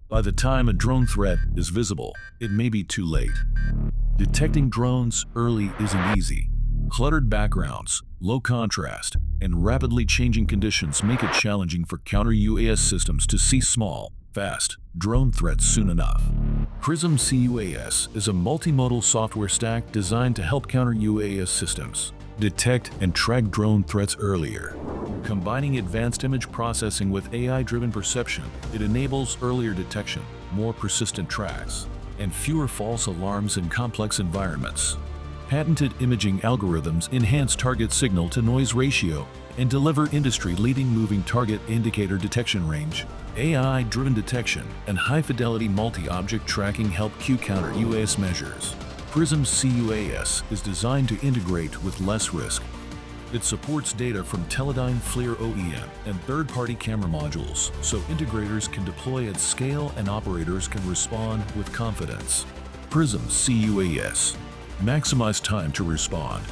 By the time a drone threat is visible, it may be too late. Detecting drones early isn't easy. Cluttered backgrounds, low contrast, and rapidly changing conditions make it challenging for counter-UAS systems to see small, fast drone threats soon enough. Prism C UAS is a multimodal software stack designed to help counter-UAS systems detect and track drone threats earlier. Combining advanced image processing with AI-driven perception, it enables earlier detection, more persistent tracks, and fewer false alarms in complex environments. Patented imaging algorithms enhance target signal-to-noise ratio and deliver industry-leading moving target indicator detection range. AI-driven detection and high-fidelity multi-object tracking help counter UAS measures. Prism C UAS is designed to integrate with less risk. It supports data from Teledyne FLIR OEM and third-party camera modules, so integrators can deploy at scale and operators can respond with confidence. Prism C UAS. Maximize time to respond.